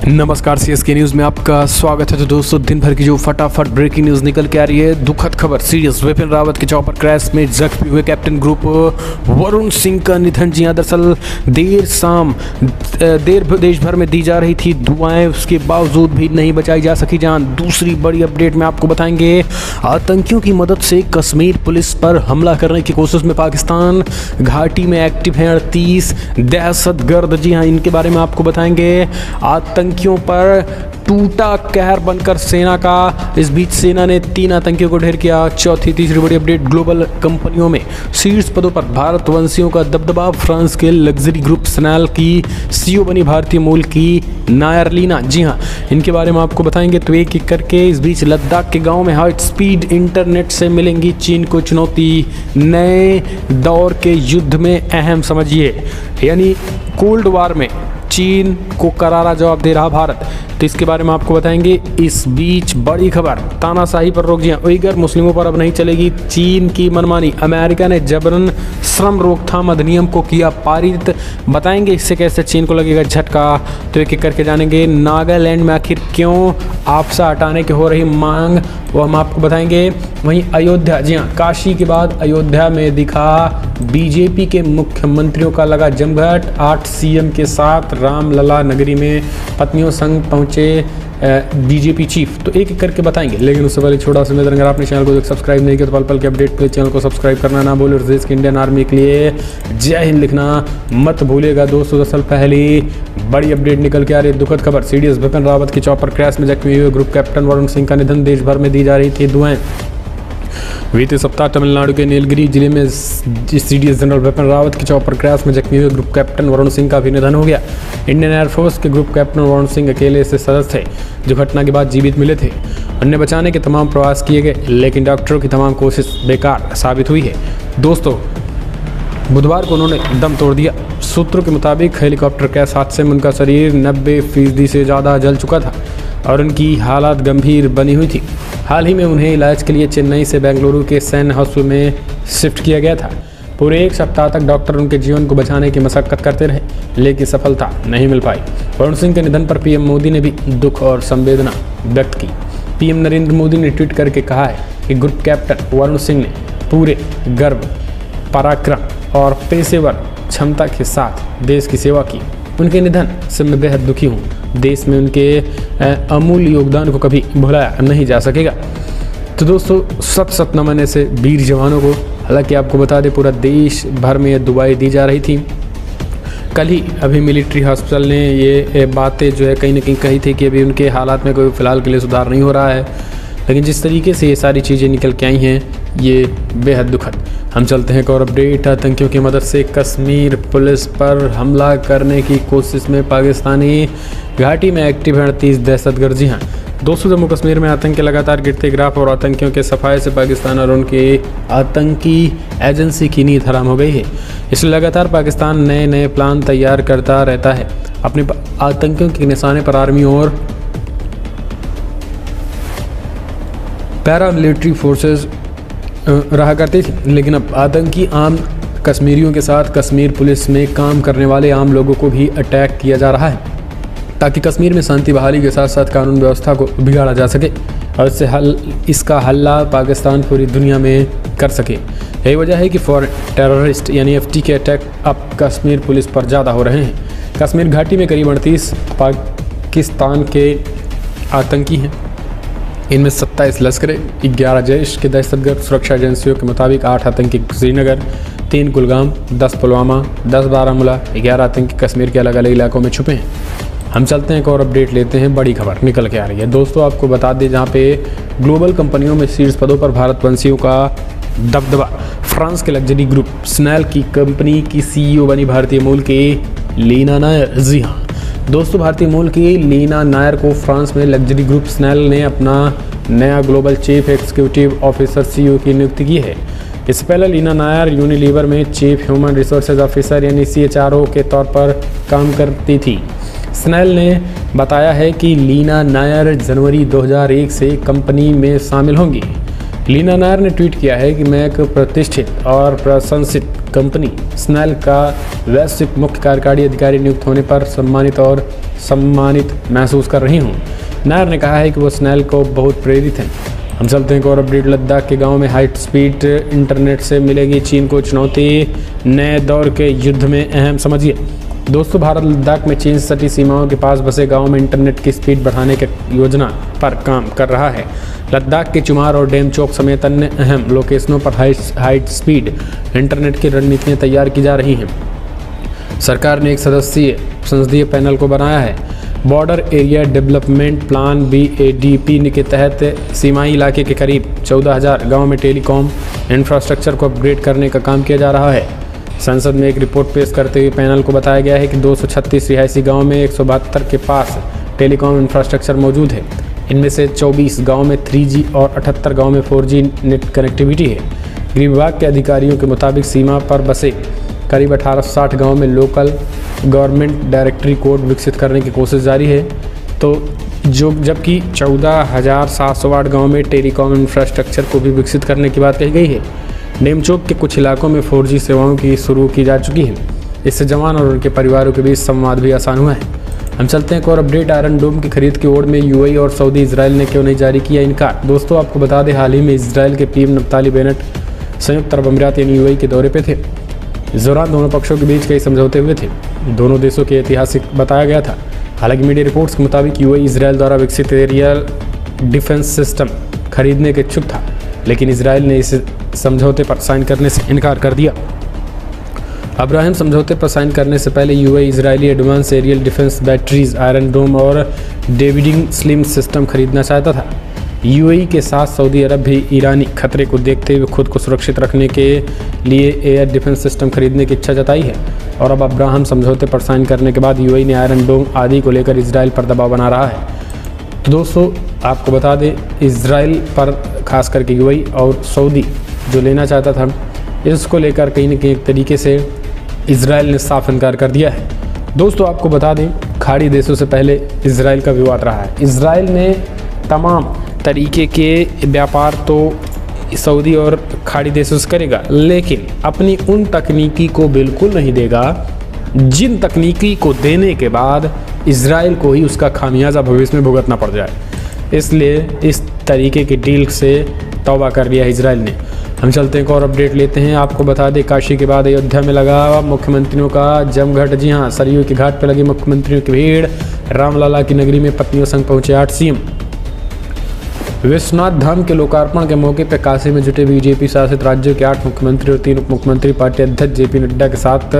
नमस्कार, CSK news में आपका स्वागत है। तो दोस्तों, दिन भर की जो फटाफट ब्रेकिंग न्यूज़ निकल के आ रही है, दुखद खबर। सीरियस विपिन रावत के चॉपर क्रैश में जख्मी हुए कैप्टन ग्रुप वरुण सिंह का निधन। जी हाँ, दरअसल देर देश भर में दी जा रही थी दुआएं, उसके बावजूद भी नहीं बचाई जा सकी जान। दूसरी बड़ी अपडेट में आपको बताएंगे, आतंकियों की मदद से कश्मीर पुलिस पर हमला करने की कोशिश में पाकिस्तान। घाटी में एक्टिव हैं 38 दहशतगर्द। जी हाँ, इनके बारे में आपको बताएंगे। आतंकियों पर टूटा कहर बनकर सेना का। इस बीच सेना ने 3 आतंकियों को ढेर किया। तीसरी बड़ी अपडेट, ग्लोबल कंपनियों में शीर्ष पदों पर भारतवंशियों का दबदबा। फ्रांस के लग्जरी ग्रुप स्नैल की सीईओ बनी भारतीय मूल की नायर लीना। जी हाँ, इनके बारे में आपको बताएंगे तो एक एक करके। इस बीच लद्दाख के गांव में हाई स्पीड इंटरनेट से मिलेंगी चीन को चुनौती। नए दौर के युद्ध में अहम समझिए, यानी कोल्ड वार में चीन को करारा जवाब दे रहा भारत। तो इसके बारे में आपको बताएंगे। इस बीच बड़ी खबर, तानाशाही पर रोक। जिया उइगर मुस्लिमों पर अब नहीं चलेगी चीन की मनमानी। अमेरिका ने जबरन श्रम रोकथाम अधिनियम को किया पारित। बताएंगे इससे कैसे चीन को लगेगा झटका। तो एक एक करके जानेंगे। नागालैंड में आखिर क्यों आपसा हटाने की हो रही मांग, वो हम आपको बताएंगे। वहीं अयोध्या, जी हाँ, काशी के बाद अयोध्या में दिखा बीजेपी के मुख्यमंत्रियों का लगा जमघट। 8 सीएम के साथ रामलला नगरी में पत्नियों संग पहुंचे बीजेपी चीफ। तो एक एक करके बताएंगे, लेकिन उससे पहले छोटा सा अगर आपने चैनल को सब्सक्राइब नहीं किया तो पल पल के अपडेट के लिए चैनल को सब्सक्राइब करना ना भूले। और देश की इंडियन आर्मी के लिए जय हिंद लिखना मत भूलिएगा दोस्तों। दरअसल पहली बड़ी अपडेट निकल के आ रही है, दुखद खबर। सीडीएस विपिन रावत की चॉपर क्रैश में जख्मी हुए ग्रुप कैप्टन वरुण सिंह का निधन। देश भर में दी जा रही थी दुआएं। बीते सप्ताह तमिलनाडु के नीलगिरी जिले में सीडीएस जनरल विपिन रावत की चॉपर क्रैश में जख्मी हुए ग्रुप कैप्टन वरुण सिंह का भी निधन हो गया। इंडियन एयरफोर्स के ग्रुप कैप्टन वरुण सिंह अकेले से सदस्य थे जो घटना के बाद जीवित मिले थे। उन्हें बचाने के तमाम प्रयास किए गए, लेकिन डॉक्टरों की तमाम कोशिश बेकार साबित हुई है। दोस्तों, बुधवार को उन्होंने दम तोड़ दिया। सूत्रों के मुताबिक हेलीकॉप्टर क्रैश हादसे में उनका शरीर 90% से ज़्यादा जल चुका था और उनकी हालत गंभीर बनी हुई थी। हाल ही में उन्हें इलाज के लिए चेन्नई से बेंगलुरु के सैन्य हॉस्पिटल में शिफ्ट किया गया था। पूरे 1 सप्ताह तक डॉक्टर उनके जीवन को बचाने की मशक्कत करते रहे, लेकिन सफलता नहीं मिल पाई। वरुण सिंह के निधन पर पीएम मोदी ने भी दुख और संवेदना व्यक्त की। पीएम नरेंद्र मोदी ने ट्वीट करके कहा है कि ग्रुप कैप्टन वरुण सिंह ने पूरे गर्व, पराक्रम और पेशेवर क्षमता के साथ देश की सेवा की। उनके निधन से मैं बेहद दुखी हूँ। देश में उनके अमूल्य योगदान को कभी भुलाया नहीं जा सकेगा। तो दोस्तों, सत नमन ऐसे वीर जवानों को। हालांकि आपको बता दें, पूरा देश भर में ये दुआएं दी जा रही थी। कल ही अभी मिलिट्री हॉस्पिटल ने ये बातें जो है कहीं ना कहीं कही थी कि अभी उनके हालात में कोई फ़िलहाल के लिए सुधार नहीं हो रहा है, लेकिन जिस तरीके से ये सारी चीज़ें निकल के आई हैं, ये बेहद दुखद। हम चलते हैं एक और अपडेट। आतंकियों की मदद से कश्मीर पुलिस पर हमला करने की कोशिश में पाकिस्तानी। घाटी में एक्टिव हैं 38 दहशतगर्द। जी हाँ दोस्तों, जम्मू कश्मीर में आतंकी लगातार गिरते ग्राफ और आतंकियों के सफाए से पाकिस्तान और उनके आतंकी एजेंसी की नींद हराम हो गई है। इसलिए लगातार पाकिस्तान नए नए प्लान तैयार करता रहता है। अपने आतंकियों के निशाने पर आर्मी और पैरामिलिट्री फोर्सेस रहा करती थी, लेकिन अब आतंकी आम कश्मीरियों के साथ कश्मीर पुलिस में काम करने वाले आम लोगों को भी अटैक किया जा रहा है, ताकि कश्मीर में शांति बहाली के साथ साथ कानून व्यवस्था को बिगाड़ा जा सके और इसका हल्ला पाकिस्तान पूरी दुनिया में कर सके। यही वजह है कि फॉरेन टेररिस्ट यानी FT के अटैक अब कश्मीर पुलिस पर ज़्यादा हो रहे हैं। कश्मीर घाटी में करीब 38 पाकिस्तान के आतंकी हैं। इनमें 27 लश्कर, 11 जैश के दहशतगर्द। सुरक्षा एजेंसियों के मुताबिक 8 आतंकी श्रीनगर, 3 कुलगाम, 10 पुलवामा, 10 बारामूला, 11 आतंकी कश्मीर के अलग अलग इलाकों में छुपे हैं। हम चलते हैं एक और अपडेट लेते हैं। बड़ी खबर निकल के आ रही है दोस्तों, आपको बता दें, जहाँ पे ग्लोबल कंपनियों में शीर्ष पदों पर भारतवंशियों का दबदबा। फ्रांस के लग्जरी ग्रुप स्नैल की कंपनी की CEO बनी भारतीय मूल की लीना नायर। जी हाँ दोस्तों, भारतीय मूल की लीना नायर को फ्रांस में लग्जरी ग्रुप स्नैल ने अपना नया global chief executive officer CEO की नियुक्ति की है। इससे पहले लीना नायर यूनिलीवर में चीफ ह्यूमन रिसोर्सेज ऑफिसर यानी CHRO के तौर पर काम करती थी। स्नैल ने बताया है कि लीना नायर जनवरी 2001 से कंपनी में शामिल होंगी। लीना नायर ने ट्वीट किया है कि मैं एक प्रतिष्ठित और प्रशंसित कंपनी स्नैल का वैश्विक मुख्य कार्यकारी अधिकारी नियुक्त होने पर सम्मानित और सम्मानित महसूस कर रही हूँ। नायर ने कहा है कि वो स्नेल को बहुत प्रेरित हैं। हम चलते हैं एक और अपडेट। लद्दाख के गाँव में हाई स्पीड इंटरनेट से मिलेगी चीन को चुनौती, नए दौर के युद्ध में अहम। समझिए दोस्तों, भारत लद्दाख में चीन से सटी सीमाओं के पास बसे गाँव में इंटरनेट की स्पीड बढ़ाने की योजना पर काम कर रहा है। लद्दाख के चुमार और डेमचोक समेत अन्य अहम लोकेशनों पर हाई स्पीड इंटरनेट की रणनीतियाँ तैयार की जा रही हैं। सरकार ने एक सदस्यीय संसदीय पैनल को बनाया है। Border area development plan BADP के तहत सीमाई इलाके के करीब 14,000 गाँव में टेलीकॉम इंफ्रास्ट्रक्चर को अपग्रेड करने का काम किया जा रहा है। संसद में एक रिपोर्ट पेश करते हुए पैनल को बताया गया है कि 236 रिहायशी गाँव में 172 के पास टेलीकॉम इंफ्रास्ट्रक्चर मौजूद है। इनमें से 24 गाँव में 3G और 78 गाँव में 4G नेट कनेक्टिविटी है। गृह विभाग के अधिकारियों के मुताबिक सीमा पर बसे करीब 1860 गाँव में लोकल गवर्नमेंट डायरेक्टरी कोड विकसित करने की कोशिश जारी है। तो जबकि 14,708 गाँव में टेलीकॉम इंफ्रास्ट्रक्चर को भी विकसित करने की बात कही गई है। नेमचोक के कुछ इलाकों में 4G सेवाओं की शुरू की जा चुकी है। इससे जवान और उनके परिवारों के बीच संवाद भी आसान हुआ है। हम चलते हैं एक और अपडेट। आयरन डोम की खरीद की ओर में UAE और सऊदी इजराइल ने क्यों नहीं जारी किया इनकार। दोस्तों आपको बता दें, हाल ही में इजराइल के PM नफ्ताली बेनेट संयुक्त अरब अमीरात यानी UAE के दौरे पे थे। इस दौरान दोनों पक्षों के बीच कई समझौते हुए थे। दोनों देशों के ऐतिहासिक बताया गया था। हालांकि मीडिया रिपोर्ट्स के मुताबिक UAE इजराइल द्वारा विकसित एरियल डिफेंस सिस्टम खरीदने के इच्छुक था, लेकिन इजराइल ने इस समझौते पर साइन करने से इनकार कर दिया। अब्राहम समझौते पर साइन करने से पहले UAE Israeli advance aerial defence batteries, iron dome और डेविडिंग स्लिम सिस्टम खरीदना चाहता था। UAE के साथ सऊदी अरब भी ईरानी खतरे को देखते हुए खुद को सुरक्षित रखने के लिए एयर डिफेंस सिस्टम खरीदने की इच्छा जताई है। और अब अब्राहम समझौते पर साइन करने के बाद UAE ने आयरन डोम आदि को लेकर इजराइल पर दबाव बना रहा है। तो दोस्तों आपको बता दें, इजराइल पर खास करके UAE और सऊदी जो लेना चाहता था, इसको लेकर कहीं न कहीं एक तरीके से इजराइल ने साफ इनकार कर दिया है। दोस्तों आपको बता दें, खाड़ी देशों से पहले इजराइल का विवाद रहा है। इजराइल ने तमाम तरीके के व्यापार तो सऊदी और खाड़ी देशों से करेगा, लेकिन अपनी उन तकनीकी को बिल्कुल नहीं देगा जिन तकनीकी को देने के बाद इजराइल को ही उसका खामियाजा भविष्य में भुगतना पड़ जाए। इसलिए इस तरीके की डील से तौबा कर लिया इजराइल ने। हम चलते हैं एक और अपडेट लेते हैं। आपको बता दें, काशी के बाद अयोध्या में लगा मुख्यमंत्रियों का जमघट। जी हाँ, सरयू के घाट पर लगी मुख्यमंत्रियों की भीड़। रामलला की नगरी में पत्नियों संग पहुंचे 8 CM। विश्वनाथ धाम के लोकार्पण के मौके पर काशी में जुटे BJP शासित राज्यों के 8 मुख्यमंत्री और 3 उप मुख्यमंत्री पार्टी अध्यक्ष JP नड्डा के साथ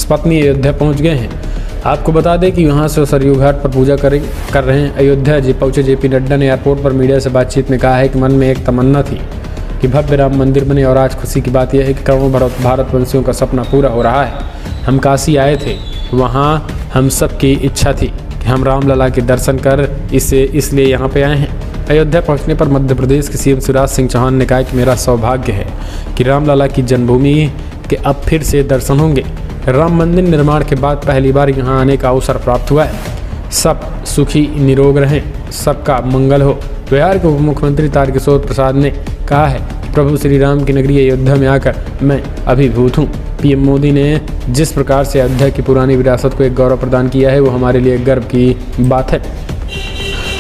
पत्नी अयोध्या पहुँच गए हैं। आपको बता दें कि यहाँ से सरयू घाट पर पूजा कर रहे हैं। अयोध्या पहुंचे JP नड्डा ने एयरपोर्ट पर मीडिया से बातचीत में कहा है कि मन में एक तमन्ना थी कि भव्य राम मंदिर बने, और आज खुशी की बात यह है कि करोड़ों भारतवंशियों का सपना पूरा हो रहा है। हम काशी आए थे, वहाँ हम सब की इच्छा थी कि हम रामलला के दर्शन कर इसलिए यहाँ पे आए हैं। अयोध्या पहुँचने पर मध्य प्रदेश के CM शिवराज सिंह चौहान ने कहा कि मेरा सौभाग्य है कि रामलला की जन्मभूमि के अब फिर से दर्शन होंगे। राम मंदिर निर्माण के बाद पहली बार यहाँ आने का अवसर प्राप्त हुआ है। सब सुखी निरोग रहें, सबका मंगल हो। बिहार के उप मुख्यमंत्री तारकिशोर प्रसाद ने कहा है कि प्रभु श्री राम की नगरी अयोध्या में आकर मैं अभिभूत हूँ। PM मोदी ने जिस प्रकार से अयोध्या की पुरानी विरासत को एक गौरव प्रदान किया है, वो हमारे लिए गर्व की बात है।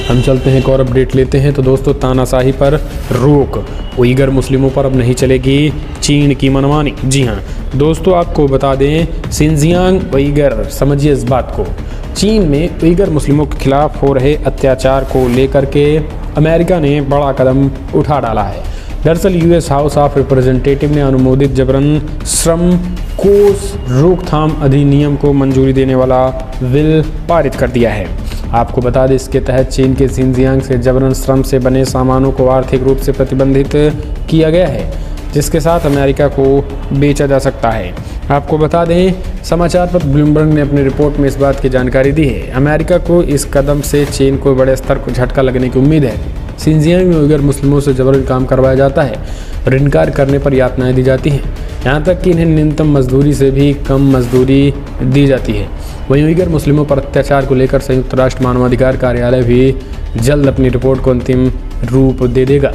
हम चलते हैं एक और अपडेट लेते हैं। तो दोस्तों, तानाशाही पर रोक, उइगर मुस्लिमों पर अब नहीं चलेगी चीन की मनमानी। जी हाँ दोस्तों, आपको बता दें, शिनजियांग उइगर, समझिए इस बात को, चीन में उइगर मुस्लिमों के खिलाफ हो रहे अत्याचार को लेकर के अमेरिका ने बड़ा कदम उठा डाला है। दरअसल US हाउस ऑफ रिप्रेजेंटेटिव ने अनुमोदित जबरन श्रम कोष रोकथाम अधिनियम को मंजूरी देने वाला बिल पारित कर दिया है। आपको बता दें, इसके तहत चीन के शिनजियांग से जबरन श्रम से बने सामानों को आर्थिक रूप से प्रतिबंधित किया गया है, जिसके साथ अमेरिका को बेचा जा सकता है। आपको बता दें, समाचार पत्र ब्लूमबर्ग ने अपनी रिपोर्ट में इस बात की जानकारी दी है। अमेरिका को इस कदम से चीन को बड़े स्तर को झटका लगने की उम्मीद है। शिनजियांग में उइगर मुस्लिमों से जबरन काम करवाया जाता है और इनकार करने पर यातनाएं दी जाती हैं, यहाँ तक कि इन्हें न्यूनतम मजदूरी से भी कम मजदूरी दी जाती है। वहीं उइगर मुस्लिमों पर अत्याचार को लेकर संयुक्त राष्ट्र मानवाधिकार कार्यालय भी जल्द अपनी रिपोर्ट को अंतिम रूप दे देगा।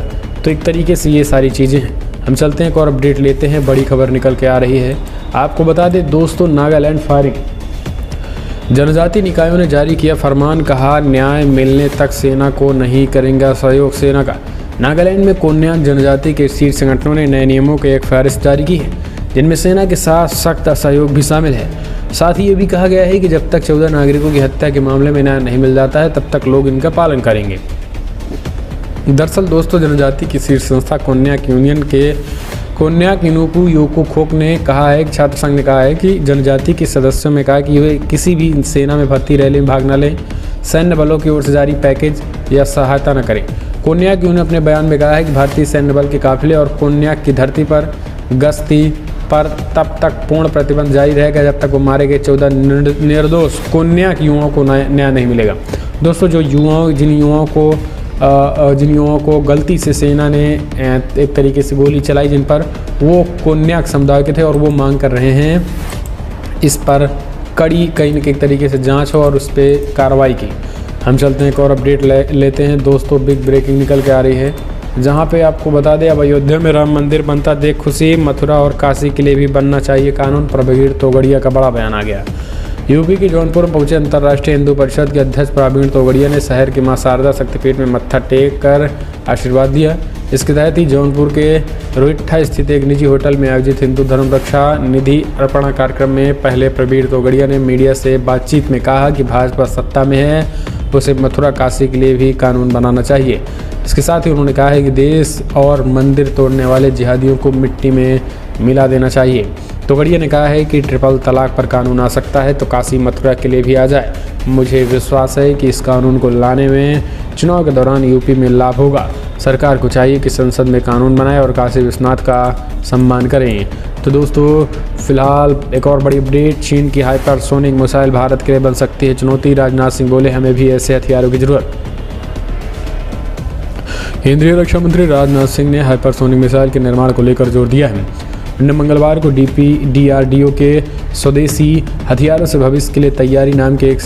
तो एक तरीके से ये सारी चीज़ें हैं। हम चलते हैं एक और अपडेट लेते हैं। बड़ी खबर निकल के आ रही है। आपको बता दें दोस्तों, नागालैंड फायरिंग, जनजातीय निकायों ने जारी किया फरमान, कहा न्याय मिलने तक सेना को नहीं करेंगे सहयोग। सेना का नागालैंड में कोन्याक जनजाति के शीर्ष संगठनों ने नए नियमों की एक फहरिस्त जारी की है, जिनमें सेना के साथ सख्त असहयोग भी शामिल है। साथ ही ये भी कहा गया है कि जब तक 14 नागरिकों की हत्या के मामले में न्याय नहीं मिल जाता है, तब तक लोग इनका पालन करेंगे। दरअसल दोस्तों, जनजाति की शीर्ष संस्था कोन्याक यूनियन के कोन्याक इनुपु योकोखोक ने कहा है, छात्र संघ ने कहा है कि जनजाति के सदस्यों में कहा कि वे किसी भी सेना में भर्ती रैली में भाग न लें, सैन्य बलों की ओर से जारी पैकेज या सहायता न करें। कोन्याक यूनियन ने अपने बयान में कहा है कि भारतीय सैन्य बल के काफिले और कोन्याक की धरती पर गश्ती पर तब तक पूर्ण प्रतिबंध जारी रहेगा जब तक वो मारे गए 14 निर्दोष कोन्याक युवाओं को न्याय नहीं मिलेगा। दोस्तों, जिन युवाओं को गलती से सेना ने एक तरीके से गोली चलाई, जिन पर वो कोन्याक समुदाय के थे और वो मांग कर रहे हैं इस पर कड़ी कहीं न कहीं तरीके से जांच हो और उस पर कार्रवाई की। हम चलते हैं एक और अपडेट लेते हैं दोस्तों। बिग ब्रेकिंग निकल के आ रही है, जहां पे आपको बता दें अब अयोध्या में राम मंदिर बनता देख खुशी, मथुरा और काशी के लिए भी बनना चाहिए कानून। प्रवीण तोगड़िया का बड़ा बयान आ गया। यूपी के जौनपुर में पहुंचे अंतर्राष्ट्रीय हिंदू परिषद के अध्यक्ष प्रवीण तोगड़िया ने शहर के मां शारदा शक्तिपीठ में मत्था टेक कर आशीर्वाद दिया। इसके तहत ही जौनपुर के रोहिट्ठा स्थित एक निजी होटल में आयोजित हिंदू धर्म रक्षा निधि अर्पणा कार्यक्रम में पहले प्रवीण तोगड़िया ने मीडिया से बातचीत में कहा कि भाजपा सत्ता में है, उसे मथुरा काशी के लिए भी कानून बनाना चाहिए। इसके साथ ही उन्होंने कहा है कि देश और मंदिर तोड़ने वाले जिहादियों को मिट्टी में मिला देना चाहिए। तोगड़िया ने कहा है कि ट्रिपल तलाक पर कानून आ सकता है तो काशी मथुरा के लिए भी आ जाए। मुझे विश्वास है कि इस कानून को लाने में चुनाव के दौरान यूपी में लाभ होगा। सरकार को चाहिए कि संसद में कानून बनाए और काशी विश्वनाथ का सम्मान करें। तो दोस्तों, फिलहाल एक और बड़ी अपडेट, चीन की हाइपरसोनिक मिसाइल भारत के लिए बन सकती है चुनौती। राजनाथ सिंह बोले, हमें भी ऐसे हथियारों की जरूरत। केंद्रीय रक्षा मंत्री राजनाथ सिंह ने हाइपरसोनिक मिसाइल के निर्माण को लेकर जोर दिया है। उन्होंने मंगलवार को DRDO के स्वदेशी हथियारों से भविष्य के लिए तैयारी नाम के एक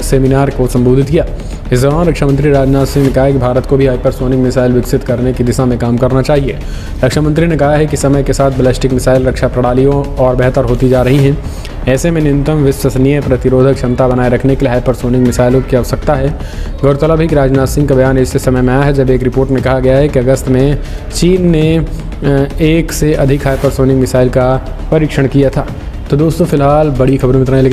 सेमिनार को संबोधित किया। इस दौरान रक्षा मंत्री राजनाथ सिंह ने कहा कि भारत को भी हाइपरसोनिक मिसाइल विकसित करने की दिशा में काम करना चाहिए। रक्षा मंत्री ने कहा है कि समय के साथ बैलिस्टिक मिसाइल रक्षा प्रणालियों और बेहतर होती जा रही हैं। ऐसे में न्यूनतम विश्वसनीय प्रतिरोधक क्षमता बनाए रखने के लिए हाइपरसोनिक मिसाइलों की आवश्यकता है। गौरतलब है कि राजनाथ सिंह का बयान ऐसे समय में आया है जब एक रिपोर्ट में कहा गया है कि अगस्त में चीन ने एक से अधिक हाइपरसोनिक मिसाइल का परीक्षण किया था। तो दोस्तों, फिलहाल बड़ी खबरों में इतना ही।